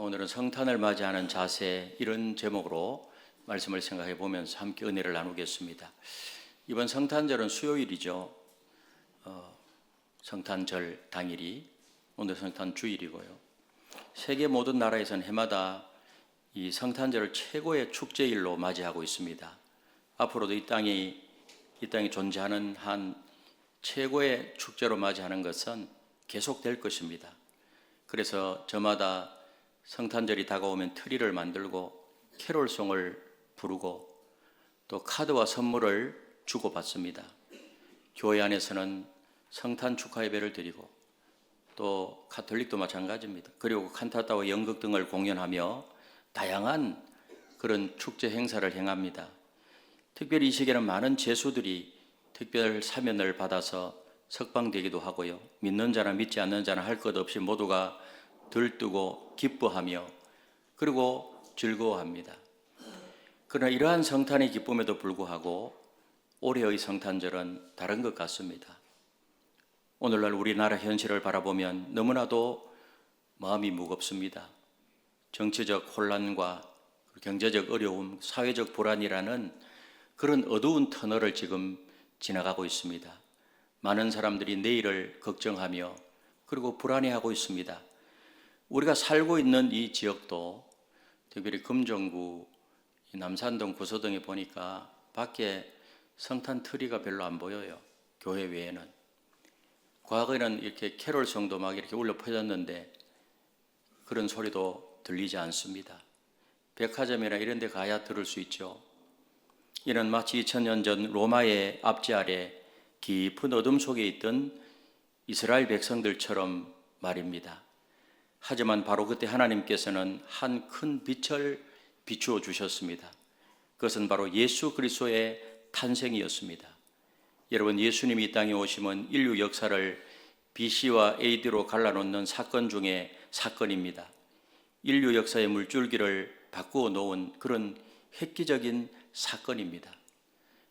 오늘은 성탄을 맞이하는 자세, 이런 제목으로 말씀을 생각해 보면서 함께 은혜를 나누겠습니다. 이번 성탄절은 수요일이죠. 성탄절 당일이 오늘 성탄 주일이고요. 세계 모든 나라에서는 해마다 이 성탄절을 최고의 축제일로 맞이하고 있습니다. 앞으로도 이 땅이 존재하는 한 최고의 축제로 맞이하는 것은 계속될 것입니다. 그래서 저마다 성탄절이 다가오면 트리를 만들고 캐롤송을 부르고 또 카드와 선물을 주고받습니다. 교회 안에서는 성탄 축하 예배를 드리고 또 가톨릭도 마찬가지입니다. 그리고 칸타타와 연극 등을 공연하며 다양한 그런 축제 행사를 행합니다. 특별히 이 시기에는 많은 제수들이 특별 사면을 받아서 석방되기도 하고요. 믿는 자나 믿지 않는 자나 할 것 없이 모두가 들뜨고 기뻐하며 그리고 즐거워합니다. 그러나 이러한 성탄의 기쁨에도 불구하고 올해의 성탄절은 다른 것 같습니다. 오늘날 우리나라 현실을 바라보면 너무나도 마음이 무겁습니다. 정치적 혼란과 경제적 어려움, 사회적 불안이라는 그런 어두운 터널을 지금 지나가고 있습니다. 많은 사람들이 내일을 걱정하며 그리고 불안해하고 있습니다. 우리가 살고 있는 이 지역도 특별히 금정구, 남산동, 구서동에 보니까 밖에 성탄 트리가 별로 안 보여요. 교회 외에는. 과거에는 이렇게 캐롤송도 막 이렇게 울려 퍼졌는데 그런 소리도 들리지 않습니다. 백화점이나 이런 데 가야 들을 수 있죠. 이는 마치 2000년 전 로마의 압제 아래 깊은 어둠 속에 있던 이스라엘 백성들처럼 말입니다. 하지만 바로 그때 하나님께서는 한 큰 빛을 비추어 주셨습니다. 그것은 바로 예수 그리스도의 탄생이었습니다. 여러분, 예수님이 이 땅에 오심은 인류 역사를 BC와 AD로 갈라놓는 사건 중에 사건입니다. 인류 역사의 물줄기를 바꾸어 놓은 그런 획기적인 사건입니다.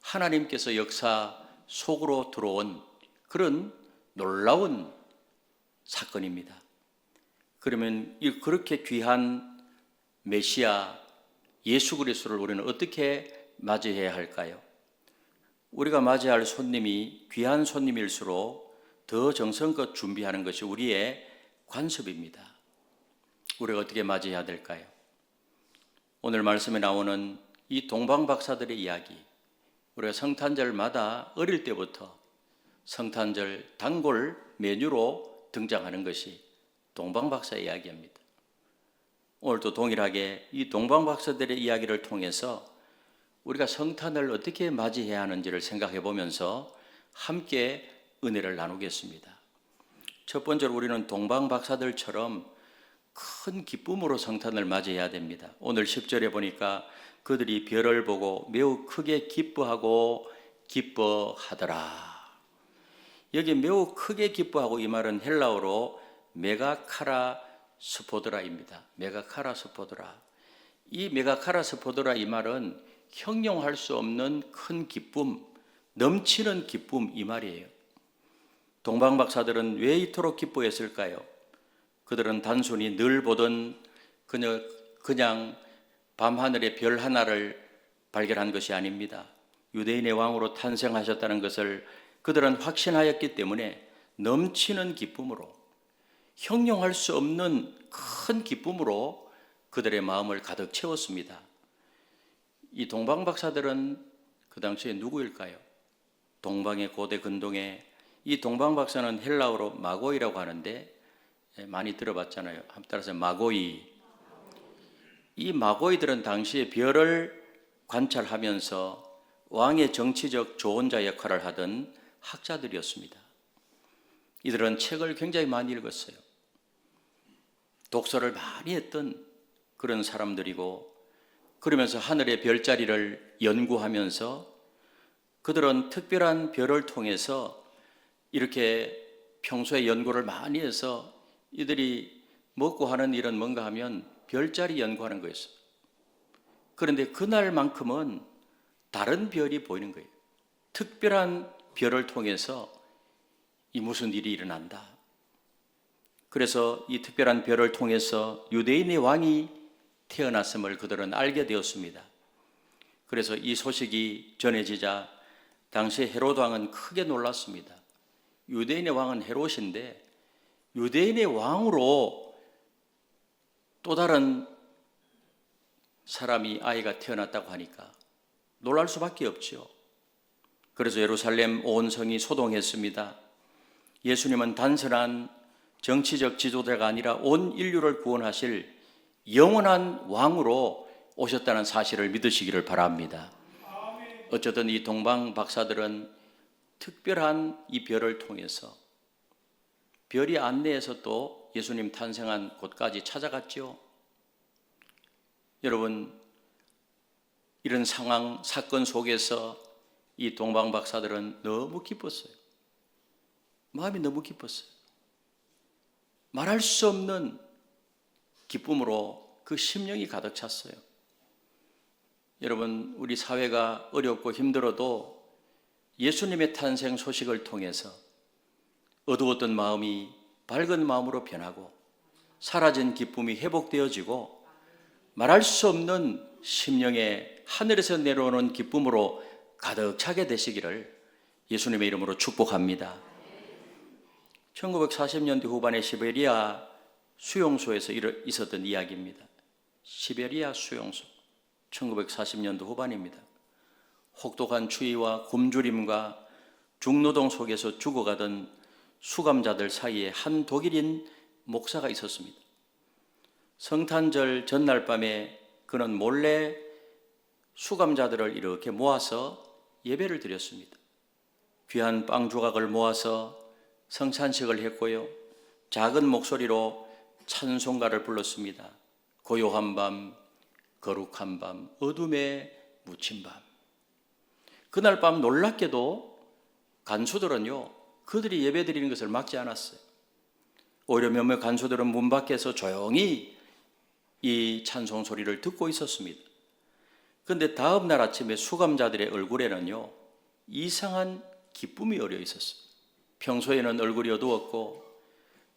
하나님께서 역사 속으로 들어온 그런 놀라운 사건입니다. 그러면 그렇게 귀한 메시아 예수 그리스도를 우리는 어떻게 맞이해야 할까요? 우리가 맞이할 손님이 귀한 손님일수록 더 정성껏 준비하는 것이 우리의 관습입니다. 우리가 어떻게 맞이해야 될까요? 오늘 말씀에 나오는 이 동방박사들의 이야기, 우리가 성탄절마다 어릴 때부터 성탄절 단골 메뉴로 등장하는 것이 동방박사의 이야기입니다. 오늘도 동일하게 이 동방박사들의 이야기를 통해서 우리가 성탄을 어떻게 맞이해야 하는지를 생각해 보면서 함께 은혜를 나누겠습니다. 첫 번째로 우리는 동방박사들처럼 큰 기쁨으로 성탄을 맞이해야 됩니다. 오늘 10절에 보니까 그들이 별을 보고 매우 크게 기뻐하고 기뻐하더라. 여기 매우 크게 기뻐하고 이 말은 헬라어로 메가카라 스포드라입니다. 메가카라 스포드라. 이 메가카라 스포드라 이 말은 형용할 수 없는 큰 기쁨, 넘치는 기쁨 이 말이에요. 동방박사들은 왜 이토록 기뻐했을까요? 그들은 단순히 늘 보던 그냥 밤하늘의 별 하나를 발견한 것이 아닙니다. 유대인의 왕으로 탄생하셨다는 것을 그들은 확신하였기 때문에 넘치는 기쁨으로, 형용할 수 없는 큰 기쁨으로 그들의 마음을 가득 채웠습니다. 이 동방박사들은 그 당시에 누구일까요? 동방의 고대 근동에 이 동방박사는 헬라어로 마고이라고 하는데 많이 들어봤잖아요. 따라서 마고이. 이 마고이들은 당시에 별을 관찰하면서 왕의 정치적 조언자 역할을 하던 학자들이었습니다. 이들은 책을 굉장히 많이 읽었어요. 독서를 많이 했던 그런 사람들이고, 그러면서 하늘의 별자리를 연구하면서 그들은 특별한 별을 통해서 이렇게 평소에 연구를 많이 해서 이들이 먹고 하는 일은 뭔가 하면 별자리 연구하는 거였어요. 그런데 그날만큼은 다른 별이 보이는 거예요. 특별한 별을 통해서 이 무슨 일이 일어난다. 그래서 이 특별한 별을 통해서 유대인의 왕이 태어났음을 그들은 알게 되었습니다. 그래서 이 소식이 전해지자 당시 헤롯 왕은 크게 놀랐습니다. 유대인의 왕은 헤롯인데 유대인의 왕으로 또 다른 사람이 아이가 태어났다고 하니까 놀랄 수밖에 없죠. 그래서 예루살렘 온 성이 소동했습니다. 예수님은 단순한 정치적 지도자가 아니라 온 인류를 구원하실 영원한 왕으로 오셨다는 사실을 믿으시기를 바랍니다. 어쨌든 이 동방 박사들은 특별한 이 별을 통해서 별이 안내해서 또 예수님 탄생한 곳까지 찾아갔죠. 여러분, 이런 상황, 사건 속에서 이 동방 박사들은 너무 기뻤어요. 마음이 너무 기뻤어요. 말할 수 없는 기쁨으로 그 심령이 가득 찼어요. 여러분, 우리 사회가 어렵고 힘들어도 예수님의 탄생 소식을 통해서 어두웠던 마음이 밝은 마음으로 변하고 사라진 기쁨이 회복되어지고 말할 수 없는 심령에 하늘에서 내려오는 기쁨으로 가득 차게 되시기를 예수님의 이름으로 축복합니다. 1940년대 후반에 시베리아 수용소에서 있었던 이야기입니다. 시베리아 수용소, 1940년도 후반입니다. 혹독한 추위와 굶주림과 중노동 속에서 죽어가던 수감자들 사이에 한 독일인 목사가 있었습니다. 성탄절 전날 밤에 그는 몰래 수감자들을 이렇게 모아서 예배를 드렸습니다. 귀한 빵 조각을 모아서 성찬식을 했고요. 작은 목소리로 찬송가를 불렀습니다. 고요한 밤, 거룩한 밤, 어둠에 묻힌 밤. 그날 밤 놀랍게도 간수들은요, 그들이 예배 드리는 것을 막지 않았어요. 오히려 몇몇 간수들은 문 밖에서 조용히 이 찬송 소리를 듣고 있었습니다. 그런데 다음 날 아침에 수감자들의 얼굴에는요, 이상한 기쁨이 어려 있었어요. 평소에는 얼굴이 어두웠고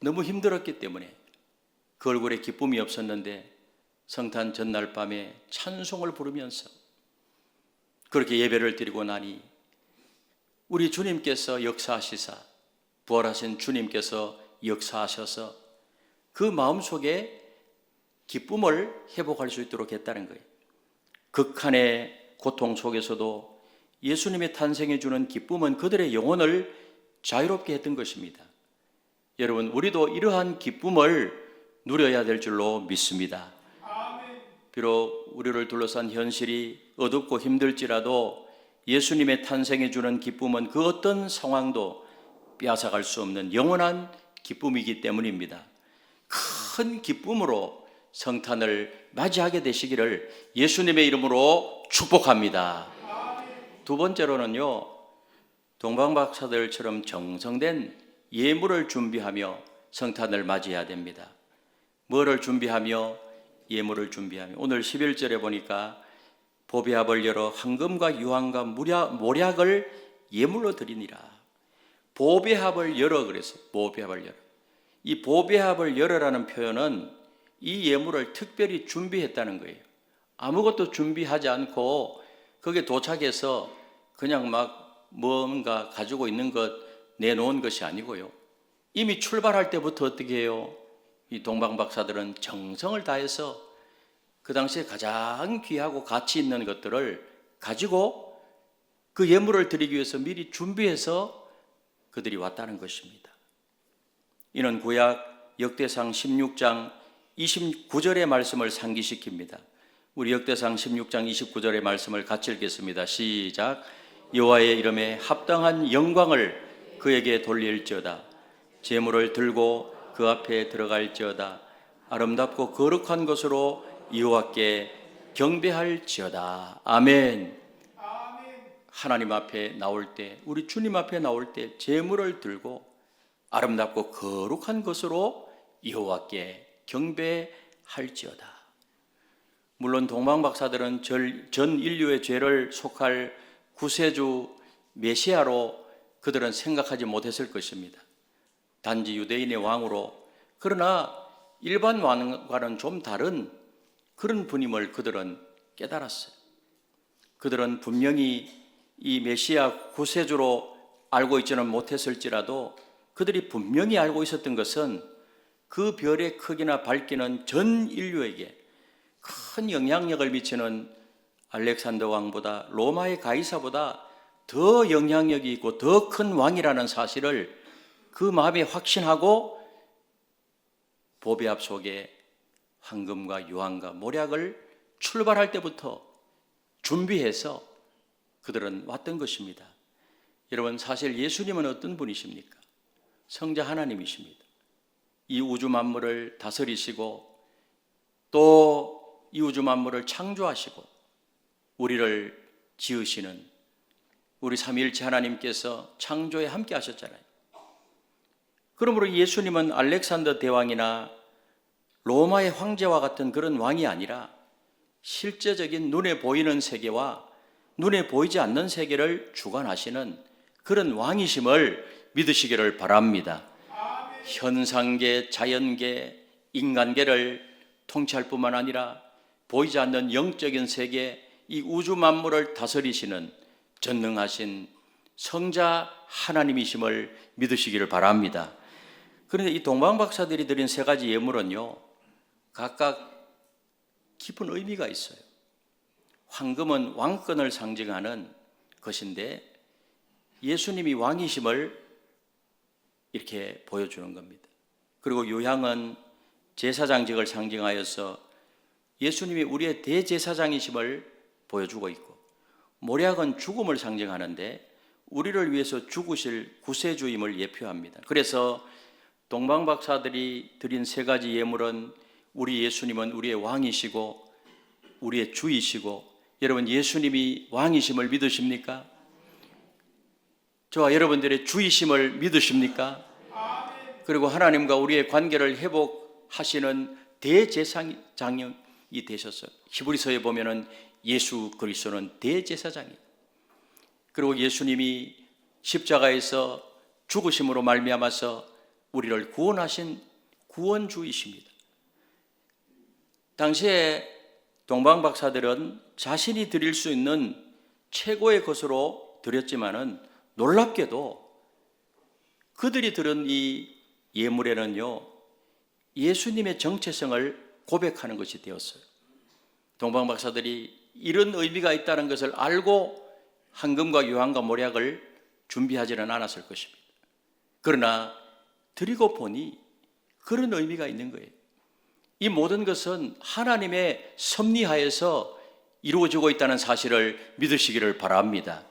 너무 힘들었기 때문에 그 얼굴에 기쁨이 없었는데 성탄 전날 밤에 찬송을 부르면서 그렇게 예배를 드리고 나니 우리 주님께서 역사하시사, 부활하신 주님께서 역사하셔서 그 마음속에 기쁨을 회복할 수 있도록 했다는 거예요. 극한의 고통 속에서도 예수님의 탄생해 주는 기쁨은 그들의 영혼을 자유롭게 했던 것입니다. 여러분, 우리도 이러한 기쁨을 누려야 될 줄로 믿습니다. 비록 우리를 둘러싼 현실이 어둡고 힘들지라도 예수님의 탄생해 주는 기쁨은 그 어떤 상황도 빼앗아갈 수 없는 영원한 기쁨이기 때문입니다. 큰 기쁨으로 성탄을 맞이하게 되시기를 예수님의 이름으로 축복합니다. 두 번째로는요, 동방박사들처럼 정성된 예물을 준비하며 성탄을 맞이해야 됩니다. 뭐를 준비하며 예물을 준비하며, 오늘 11절에 보니까 보배합을 열어 황금과 유황과 모략을 예물로 드리니라. 보배합을 열어 그랬어요. 보배합을 열어. 이 보배합을 열어라는 표현은 이 예물을 특별히 준비했다는 거예요. 아무것도 준비하지 않고 거기에 도착해서 그냥 막 뭔가 가지고 있는 것 내놓은 것이 아니고요. 이미 출발할 때부터 어떻게 해요? 이 동방박사들은 정성을 다해서 그 당시에 가장 귀하고 가치 있는 것들을 가지고 그 예물을 드리기 위해서 미리 준비해서 그들이 왔다는 것입니다. 이는 구약 역대상 16장 29절의 말씀을 상기시킵니다. 우리 역대상 16장 29절의 말씀을 같이 읽겠습니다. 시작. 여호와의 이름에 합당한 영광을 그에게 돌릴지어다. 제물을 들고 그 앞에 들어갈지어다. 아름답고 거룩한 것으로 여호와께 경배할지어다. 아멘. 하나님 앞에 나올 때, 우리 주님 앞에 나올 때 제물을 들고 아름답고 거룩한 것으로 여호와께 경배할지어다. 물론 동방박사들은 전 인류의 죄를 속할 구세주 메시아로 그들은 생각하지 못했을 것입니다. 단지 유대인의 왕으로 그러나 일반 왕과는 좀 다른 그런 분임을 그들은 깨달았어요. 그들은 분명히 이 메시아 구세주로 알고 있지는 못했을지라도 그들이 분명히 알고 있었던 것은 그 별의 크기나 밝기는 전 인류에게 큰 영향력을 미치는 알렉산더 왕보다, 로마의 가이사보다 더 영향력이 있고 더 큰 왕이라는 사실을 그 마음에 확신하고 보배 앞 속에 황금과 유황과 모략을 출발할 때부터 준비해서 그들은 왔던 것입니다. 여러분, 사실 예수님은 어떤 분이십니까? 성자 하나님이십니다. 이 우주 만물을 다스리시고 또 이 우주 만물을 창조하시고 우리를 지으시는 우리 삼위일체 하나님께서 창조에 함께 하셨잖아요. 그러므로 예수님은 알렉산더 대왕이나 로마의 황제와 같은 그런 왕이 아니라 실제적인 눈에 보이는 세계와 눈에 보이지 않는 세계를 주관하시는 그런 왕이심을 믿으시기를 바랍니다. 현상계, 자연계, 인간계를 통치할 뿐만 아니라 보이지 않는 영적인 세계, 이 우주 만물을 다스리시는 전능하신 성자 하나님이심을 믿으시기를 바랍니다. 그런데 이 동방박사들이 드린 세 가지 예물은요, 각각 깊은 의미가 있어요. 황금은 왕권을 상징하는 것인데 예수님이 왕이심을 이렇게 보여주는 겁니다. 그리고 유향은 제사장직을 상징하여서 예수님이 우리의 대제사장이심을 보여주고 있고, 모략은 죽음을 상징하는데 우리를 위해서 죽으실 구세주임을 예표합니다. 그래서 동방박사들이 드린 세 가지 예물은 우리 예수님은 우리의 왕이시고 우리의 주이시고, 여러분 예수님이 왕이심을 믿으십니까? 저와 여러분들의 주이심을 믿으십니까? 그리고 하나님과 우리의 관계를 회복하시는 대제사장이 되셨어요. 히브리서에 보면은 예수 그리스도는 대제사장이에요. 그리고 예수님이 십자가에서 죽으심으로 말미암아서 우리를 구원하신 구원주이십니다. 당시에 동방박사들은 자신이 드릴 수 있는 최고의 것으로 드렸지만은 놀랍게도 그들이 들은 이 예물에는요, 예수님의 정체성을 고백하는 것이 되었어요. 동방박사들이 이런 의미가 있다는 것을 알고 황금과 유황과 모략을 준비하지는 않았을 것입니다. 그러나 드리고 보니 그런 의미가 있는 거예요. 이 모든 것은 하나님의 섭리하에서 이루어지고 있다는 사실을 믿으시기를 바랍니다.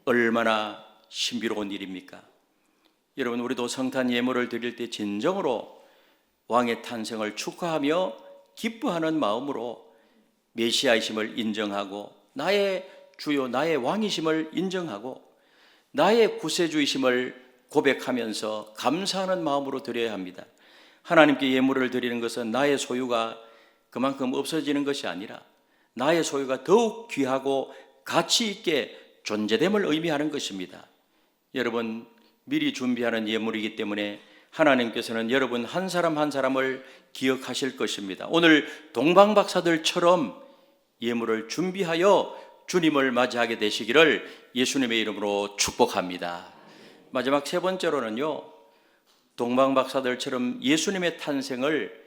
얼마나 신비로운 일입니까? 여러분, 우리도 성탄 예물을 드릴 때 진정으로 왕의 탄생을 축하하며 기뻐하는 마음으로 메시아이심을 인정하고 나의 주요 나의 왕이심을 인정하고 나의 구세주이심을 고백하면서 감사하는 마음으로 드려야 합니다. 하나님께 예물을 드리는 것은 나의 소유가 그만큼 없어지는 것이 아니라 나의 소유가 더욱 귀하고 가치 있게 존재됨을 의미하는 것입니다. 여러분, 미리 준비하는 예물이기 때문에 하나님께서는 여러분 한 사람 한 사람을 기억하실 것입니다. 오늘 동방박사들처럼 예물을 준비하여 주님을 맞이하게 되시기를 예수님의 이름으로 축복합니다. 마지막 세 번째로는요, 동방박사들처럼 예수님의 탄생을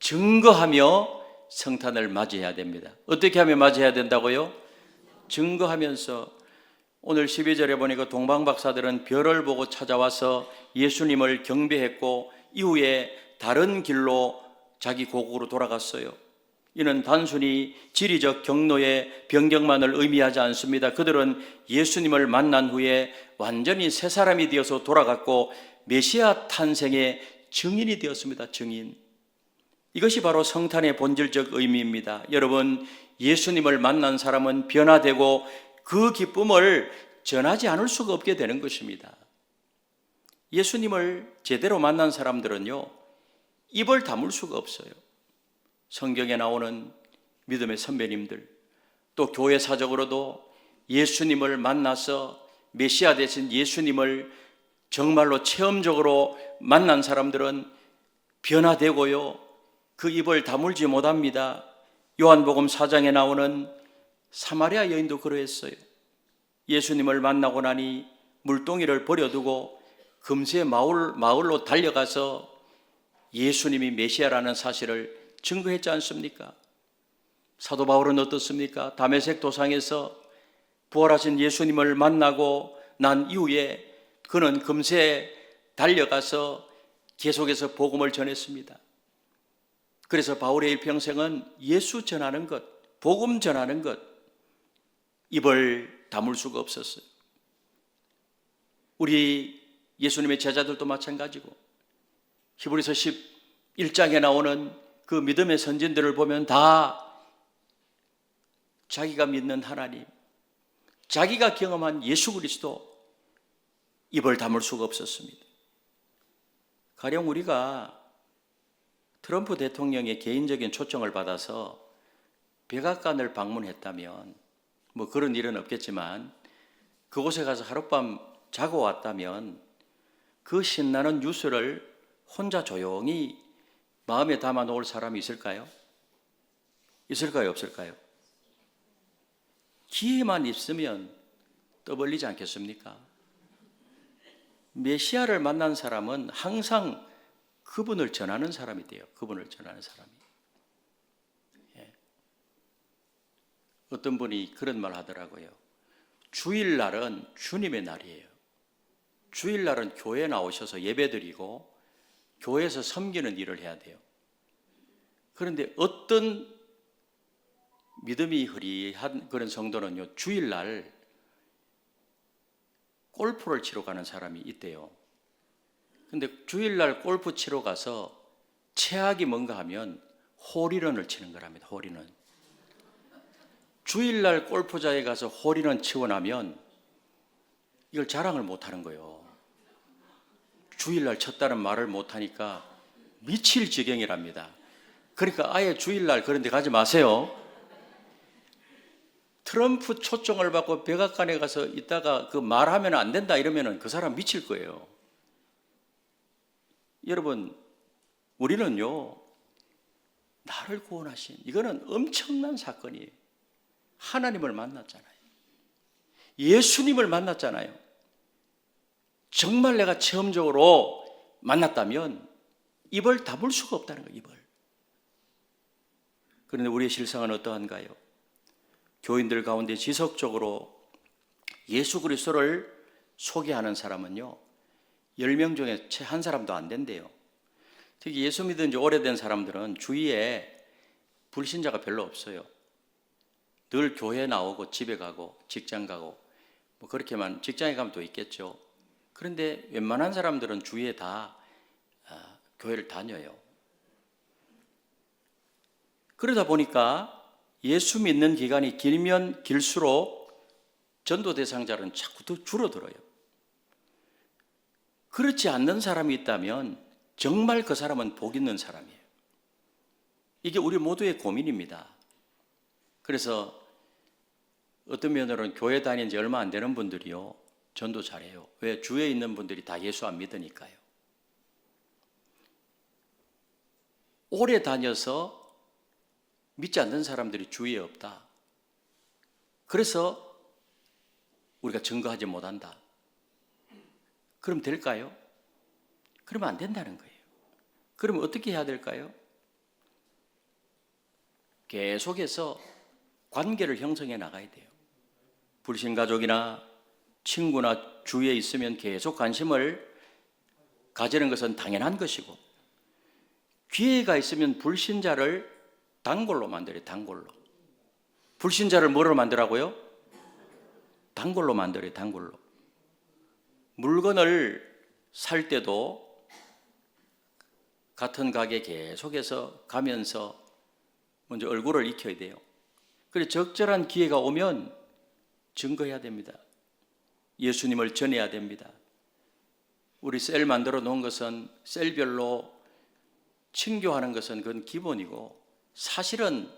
증거하며 성탄을 맞이해야 됩니다. 어떻게 하면 맞이해야 된다고요? 증거하면서. 오늘 12절에 보니까 동방박사들은 별을 보고 찾아와서 예수님을 경배했고 이후에 다른 길로 자기 고국으로 돌아갔어요. 이는 단순히 지리적 경로의 변경만을 의미하지 않습니다. 그들은 예수님을 만난 후에 완전히 새 사람이 되어서 돌아갔고 메시아 탄생의 증인이 되었습니다. 증인. 이것이 바로 성탄의 본질적 의미입니다. 여러분, 예수님을 만난 사람은 변화되고 그 기쁨을 전하지 않을 수가 없게 되는 것입니다. 예수님을 제대로 만난 사람들은요, 입을 다물 수가 없어요. 성경에 나오는 믿음의 선배님들, 또 교회사적으로도 예수님을 만나서 메시아 되신 예수님을 정말로 체험적으로 만난 사람들은 변화되고요. 그 입을 다물지 못합니다. 요한복음 4장에 나오는 사마리아 여인도 그러했어요. 예수님을 만나고 나니 물동이를 버려두고 금세 마을로 달려가서 예수님이 메시아라는 사실을 증거했지 않습니까? 사도 바울은 어떻습니까? 다메섹 도상에서 부활하신 예수님을 만나고 난 이후에 그는 금세 달려가서 계속해서 복음을 전했습니다. 그래서 바울의 일평생은 예수 전하는 것, 복음 전하는 것, 입을 다물 수가 없었어요. 우리 예수님의 제자들도 마찬가지고 히브리서 11장에 나오는 그 믿음의 선진들을 보면 다 자기가 믿는 하나님, 자기가 경험한 예수 그리스도 입을 다물 수가 없었습니다. 가령 우리가 트럼프 대통령의 개인적인 초청을 받아서 백악관을 방문했다면 뭐 그런 일은 없겠지만 그곳에 가서 하룻밤 자고 왔다면 그 신나는 뉴스를 혼자 조용히 마음에 담아 놓을 사람이 있을까요? 있을까요? 없을까요? 기회만 있으면 떠벌리지 않겠습니까? 메시아를 만난 사람은 항상 그분을 전하는 사람이 돼요. 그분을 전하는 사람이. 예. 어떤 분이 그런 말 하더라고요. 주일날은 주님의 날이에요. 주일날은 교회에 나오셔서 예배드리고 교회에서 섬기는 일을 해야 돼요. 그런데 어떤 믿음이 흐리한 그런 성도는요, 주일날 골프를 치러 가는 사람이 있대요. 근데 주일날 골프 치러 가서 최악이 뭔가 하면 홀인원을 치는 거랍니다. 홀인원. 주일날 골프장에 가서 홀인원 치고 나면 이걸 자랑을 못하는 거예요. 주일날 쳤다는 말을 못하니까 미칠 지경이랍니다. 그러니까 아예 주일날 그런 데 가지 마세요. 트럼프 초청을 받고 백악관에 가서 있다가 그 말하면 안 된다 이러면 그 사람 미칠 거예요. 여러분, 우리는요, 나를 구원하신, 이거는 엄청난 사건이에요. 하나님을 만났잖아요. 예수님을 만났잖아요. 정말 내가 체험적으로 만났다면 입을 다물 수가 없다는 거예요, 입을. 그런데 우리의 실상은 어떠한가요? 교인들 가운데 지속적으로 예수 그리스도를 소개하는 사람은요, 10명 중에 채 한 사람도 안 된대요. 특히 예수 믿은 지 오래된 사람들은 주위에 불신자가 별로 없어요. 늘 교회 나오고 집에 가고 직장 가고 뭐 그렇게만, 직장에 가면 또 있겠죠. 그런데 웬만한 사람들은 주위에 다 교회를 다녀요. 그러다 보니까 예수 믿는 기간이 길면 길수록 전도 대상자는 자꾸 더 줄어들어요. 그렇지 않는 사람이 있다면 정말 그 사람은 복 있는 사람이에요. 이게 우리 모두의 고민입니다. 그래서 어떤 면으로는 교회 다닌 지 얼마 안 되는 분들이요, 전도 잘해요. 왜? 주위에 있는 분들이 다 예수 안 믿으니까요. 오래 다녀서 믿지 않는 사람들이 주위에 없다. 그래서 우리가 증거하지 못한다. 그럼 될까요? 그러면 안 된다는 거예요. 그러면 어떻게 해야 될까요? 계속해서 관계를 형성해 나가야 돼요. 불신가족이나 친구나 주위에 있으면 계속 관심을 가지는 것은 당연한 것이고, 기회가 있으면 불신자를 단골로 만들어요. 단골로. 불신자를 뭐로 만들라고요? 단골로 만들어요. 단골로. 물건을 살 때도 같은 가게 계속해서 가면서 먼저 얼굴을 익혀야 돼요. 그래서 적절한 기회가 오면 증거해야 됩니다. 예수님을 전해야 됩니다. 우리 셀 만들어 놓은 것은 셀별로 친교하는 것은 그건 기본이고, 사실은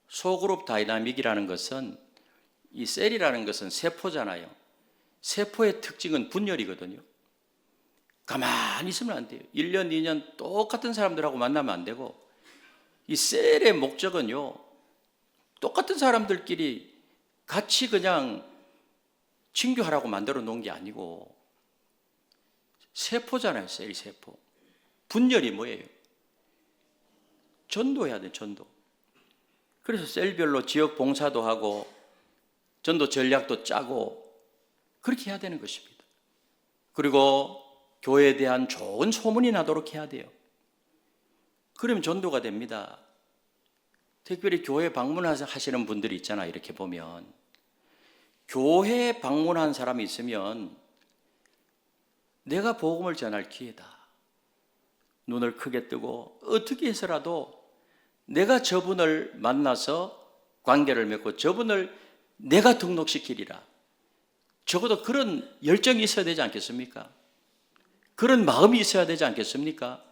소그룹 다이나믹이라는 것은, 이 셀이라는 것은 세포잖아요. 세포의 특징은 분열이거든요. 가만히 있으면 안 돼요. 1년, 2년 똑같은 사람들하고 만나면 안 되고, 이 셀의 목적은요, 똑같은 사람들끼리 같이 그냥 친교하라고 만들어 놓은 게 아니고, 세포잖아요, 셀 세포. 분열이 뭐예요? 전도해야 돼, 전도. 그래서 셀별로 지역 봉사도 하고, 전도 전략도 짜고, 그렇게 해야 되는 것입니다. 그리고 교회에 대한 좋은 소문이 나도록 해야 돼요. 그러면 전도가 됩니다. 특별히 교회 방문하시는 분들이 있잖아요. 이렇게 보면 교회 방문한 사람이 있으면 내가 복음을 전할 기회다. 눈을 크게 뜨고 어떻게 해서라도 내가 저분을 만나서 관계를 맺고 저분을 내가 등록시키리라. 적어도 그런 열정이 있어야 되지 않겠습니까? 그런 마음이 있어야 되지 않겠습니까?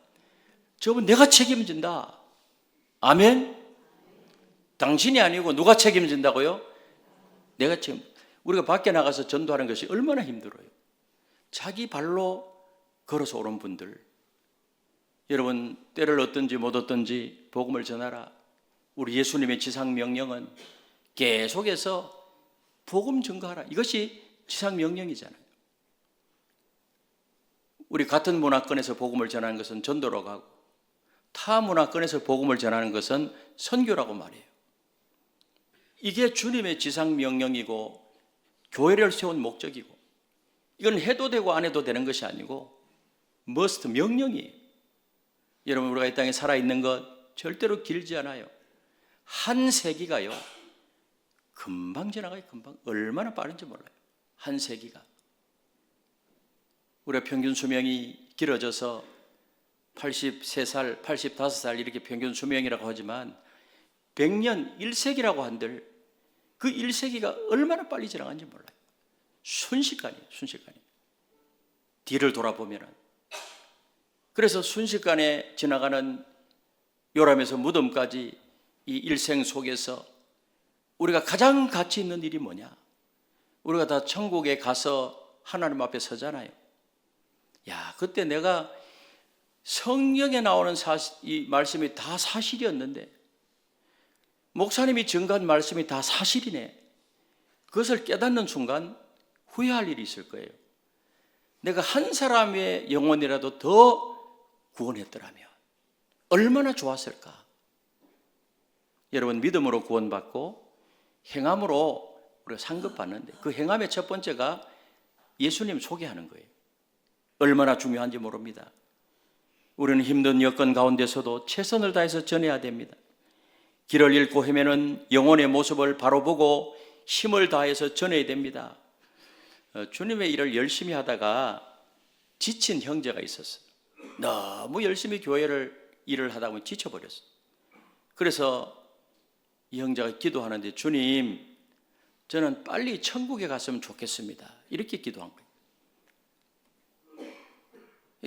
저분 내가 책임진다. 아멘? 당신이 아니고 누가 책임진다고요? 내가 책임. 우리가 밖에 나가서 전도하는 것이 얼마나 힘들어요. 자기 발로 걸어서 오는 분들. 여러분, 때를 얻든지 못 얻든지 복음을 전하라. 우리 예수님의 지상명령은 계속해서 복음 증거하라. 이것이 지상명령이잖아요. 우리 같은 문화권에서 복음을 전하는 것은 전도라고 하고, 타 문화권에서 복음을 전하는 것은 선교라고 말해요. 이게 주님의 지상명령이고 교회를 세운 목적이고, 이건 해도 되고 안 해도 되는 것이 아니고 must, 명령이에요. 여러분, 우리가 이 땅에 살아있는 것 절대로 길지 않아요. 한 세기가요 금방 지나가요. 금방. 얼마나 빠른지 몰라요. 한 세기가. 우리가 평균 수명이 길어져서 83살, 85살 이렇게 평균 수명이라고 하지만 100년, 1세기라고 한들 그 1세기가 얼마나 빨리 지나간지 몰라요. 순식간이에요. 순식간이. 뒤를 돌아보면은. 그래서 순식간에 지나가는 요람에서 무덤까지 이 일생 속에서 우리가 가장 가치 있는 일이 뭐냐? 우리가 다 천국에 가서 하나님 앞에 서잖아요. 야, 그때 내가 성경에 나오는 이 말씀이 다 사실이었는데, 목사님이 증거한 말씀이 다 사실이네. 그것을 깨닫는 순간 후회할 일이 있을 거예요. 내가 한 사람의 영혼이라도 더 구원했더라면 얼마나 좋았을까. 여러분, 믿음으로 구원받고 행함으로 우리가 상급받는데, 그 행함의 첫 번째가 예수님 소개하는 거예요. 얼마나 중요한지 모릅니다. 우리는 힘든 여건 가운데서도 최선을 다해서 전해야 됩니다. 길을 잃고 헤매는 영혼의 모습을 바로 보고 힘을 다해서 전해야 됩니다. 주님의 일을 열심히 하다가 지친 형제가 있었어요. 너무 열심히 일을 하다 보니 지쳐버렸어요. 그래서 이 형제가 기도하는데, 주님, 저는 빨리 천국에 갔으면 좋겠습니다. 이렇게 기도한 거예요.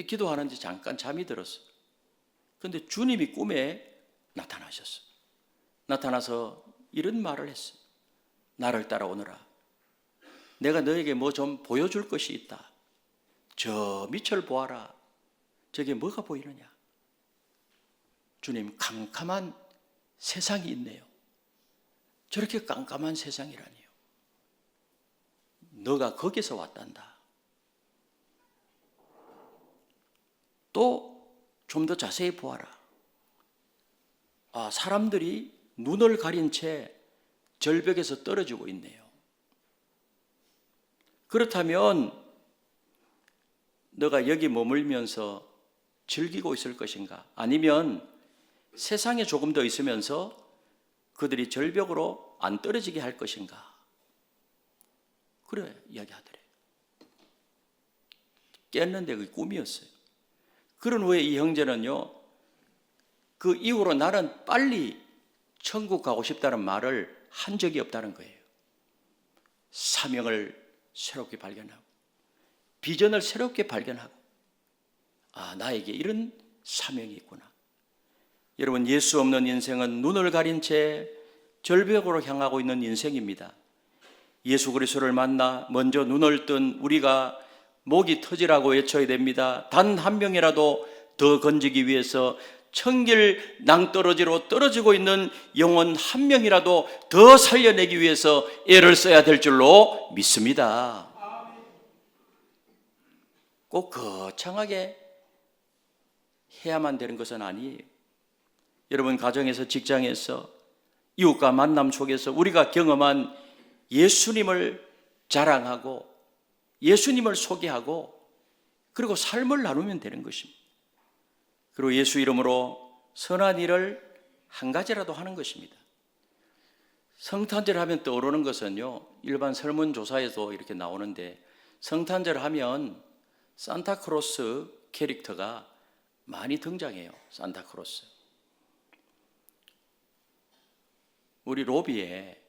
기도하는데 잠깐 잠이 들었어요. 그런데 주님이 꿈에 나타나셨어요. 나타나서 이런 말을 했어요. 나를 따라오너라. 내가 너에게 뭐 좀 보여줄 것이 있다. 저 밑을 보아라. 저게 뭐가 보이느냐? 주님, 캄캄한 세상이 있네요. 저렇게 깜깜한 세상이라니요. 너가 거기서 왔단다. 또 좀 더 자세히 보아라. 아, 사람들이 눈을 가린 채 절벽에서 떨어지고 있네요. 그렇다면 너가 여기 머물면서 즐기고 있을 것인가? 아니면 세상에 조금 더 있으면서 그들이 절벽으로 안 떨어지게 할 것인가? 그래, 이야기하더래. 깼는데 그게 꿈이었어요. 그런 후에 이 형제는요, 그 이후로 나는 빨리 천국 가고 싶다는 말을 한 적이 없다는 거예요. 사명을 새롭게 발견하고, 비전을 새롭게 발견하고, 아, 나에게 이런 사명이 있구나. 여러분, 예수 없는 인생은 눈을 가린 채 절벽으로 향하고 있는 인생입니다. 예수 그리스도를 만나 먼저 눈을 뜬 우리가 목이 터지라고 외쳐야 됩니다. 단 한 명이라도 더 건지기 위해서 천길 낭떠러지로 떨어지고 있는 영혼 한 명이라도 더 살려내기 위해서 애를 써야 될 줄로 믿습니다. 꼭 거창하게 해야만 되는 것은 아니에요. 여러분 가정에서, 직장에서, 이웃과 만남 속에서 우리가 경험한 예수님을 자랑하고 예수님을 소개하고 그리고 삶을 나누면 되는 것입니다. 그리고 예수 이름으로 선한 일을 한 가지라도 하는 것입니다. 성탄절 하면 떠오르는 것은요, 일반 설문조사에도 이렇게 나오는데, 성탄절 하면 산타크로스 캐릭터가 많이 등장해요. 산타크로스. 우리 로비에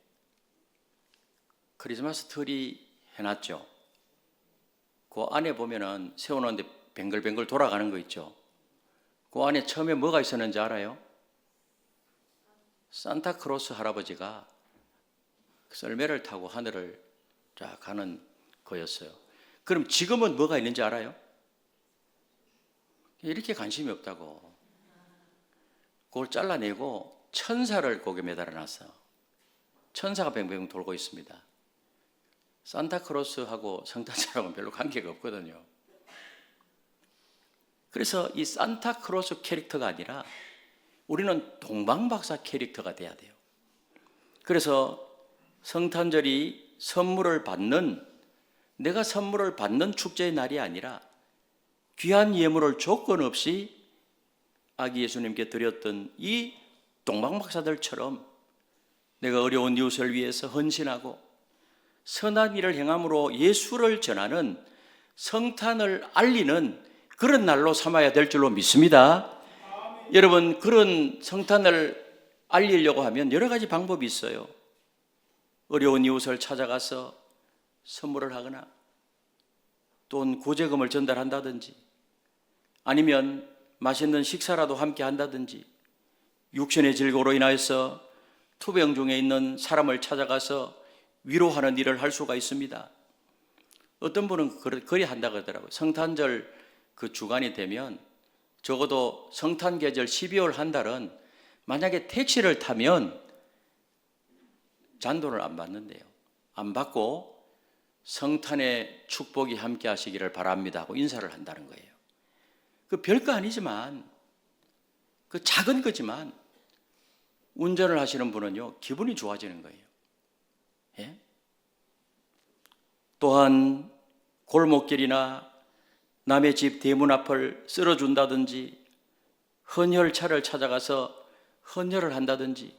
크리스마스 트리 해놨죠. 그 안에 보면은 세워놓는데 뱅글뱅글 돌아가는 거 있죠. 그 안에 처음에 뭐가 있었는지 알아요? 산타크로스 할아버지가 썰매를 타고 하늘을 쫙 가는 거였어요. 그럼 지금은 뭐가 있는지 알아요? 이렇게 관심이 없다고. 그걸 잘라내고 천사를 거기에 매달아 놨어. 천사가 뱅뱅 돌고 있습니다. 산타크로스하고 성탄절하고는 별로 관계가 없거든요. 그래서 이 산타크로스 캐릭터가 아니라 우리는 동방박사 캐릭터가 돼야 돼요. 그래서 성탄절이 선물을 받는, 내가 선물을 받는 축제의 날이 아니라 귀한 예물을 조건 없이 아기 예수님께 드렸던 이 동방박사들처럼 내가 어려운 이웃을 위해서 헌신하고 선한 일을 행함으로 예수를 전하는, 성탄을 알리는 그런 날로 삼아야 될 줄로 믿습니다. 여러분, 그런 성탄을 알리려고 하면 여러 가지 방법이 있어요. 어려운 이웃을 찾아가서 선물을 하거나 돈 구제금을 전달한다든지, 아니면 맛있는 식사라도 함께 한다든지, 육신의 질고로 인하여서 투병 중에 있는 사람을 찾아가서 위로하는 일을 할 수가 있습니다. 어떤 분은 그리 한다고 하더라고요. 성탄절 그 주간이 되면 적어도 성탄 계절 12월 한 달은 만약에 택시를 타면 잔돈을 안 받는데요. 안 받고 성탄의 축복이 함께 하시기를 바랍니다 하고 인사를 한다는 거예요. 그 별거 아니지만, 그 작은 거지만 운전을 하시는 분은요, 기분이 좋아지는 거예요. 예? 또한 골목길이나 남의 집 대문 앞을 쓸어준다든지, 헌혈차를 찾아가서 헌혈을 한다든지,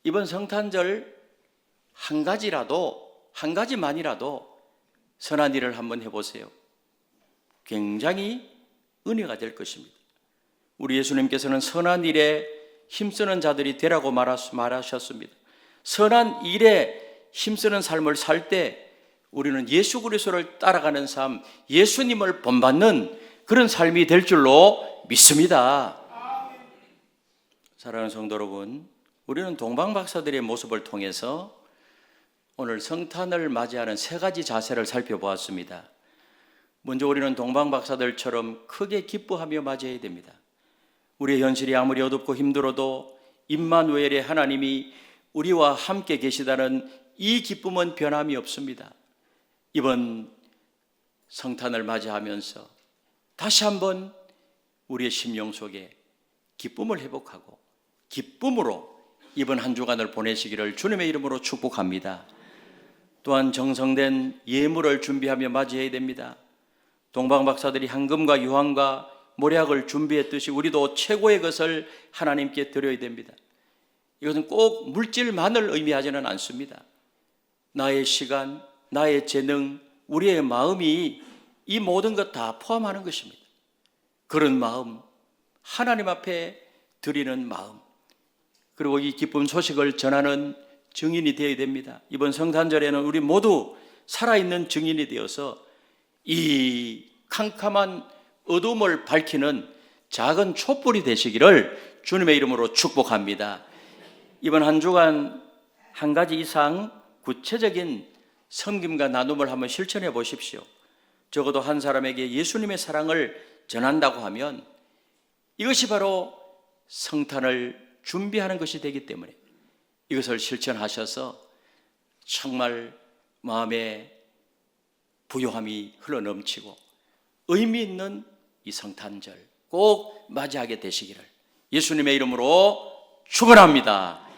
이번 성탄절 한 가지만이라도 선한 일을 한번 해보세요. 굉장히 은혜가 될 것입니다. 우리 예수님께서는 선한 일에 힘쓰는 자들이 되라고 말하셨습니다. 선한 일에 힘쓰는 삶을 살 때 우리는 예수 그리스도를 따라가는 삶, 예수님을 본받는 그런 삶이 될 줄로 믿습니다. 사랑하는 성도 여러분, 우리는 동방박사들의 모습을 통해서 오늘 성탄을 맞이하는 세 가지 자세를 살펴보았습니다. 먼저 우리는 동방박사들처럼 크게 기뻐하며 맞이해야 됩니다. 우리의 현실이 아무리 어둡고 힘들어도 임마누엘의 하나님이 우리와 함께 계시다는 이 기쁨은 변함이 없습니다. 이번 성탄을 맞이하면서 다시 한번 우리의 심령 속에 기쁨을 회복하고 기쁨으로 이번 한 주간을 보내시기를 주님의 이름으로 축복합니다. 또한 정성된 예물을 준비하며 맞이해야 됩니다. 동방박사들이 황금과 유황과 모략을 준비했듯이 우리도 최고의 것을 하나님께 드려야 됩니다. 이것은 꼭 물질만을 의미하지는 않습니다. 나의 시간, 나의 재능, 우리의 마음이 이 모든 것 다 포함하는 것입니다. 그런 마음, 하나님 앞에 드리는 마음, 그리고 이 기쁜 소식을 전하는 증인이 되어야 됩니다. 이번 성탄절에는 우리 모두 살아있는 증인이 되어서 이 캄캄한 어둠을 밝히는 작은 촛불이 되시기를 주님의 이름으로 축복합니다. 이번 한 주간 한 가지 이상 구체적인 섬김과 나눔을 한번 실천해 보십시오. 적어도 한 사람에게 예수님의 사랑을 전한다고 하면 이것이 바로 성탄을 준비하는 것이 되기 때문에 이것을 실천하셔서 정말 마음에 부요함이 흘러넘치고 의미 있는 이 성탄절 꼭 맞이하게 되시기를 예수님의 이름으로 축원합니다.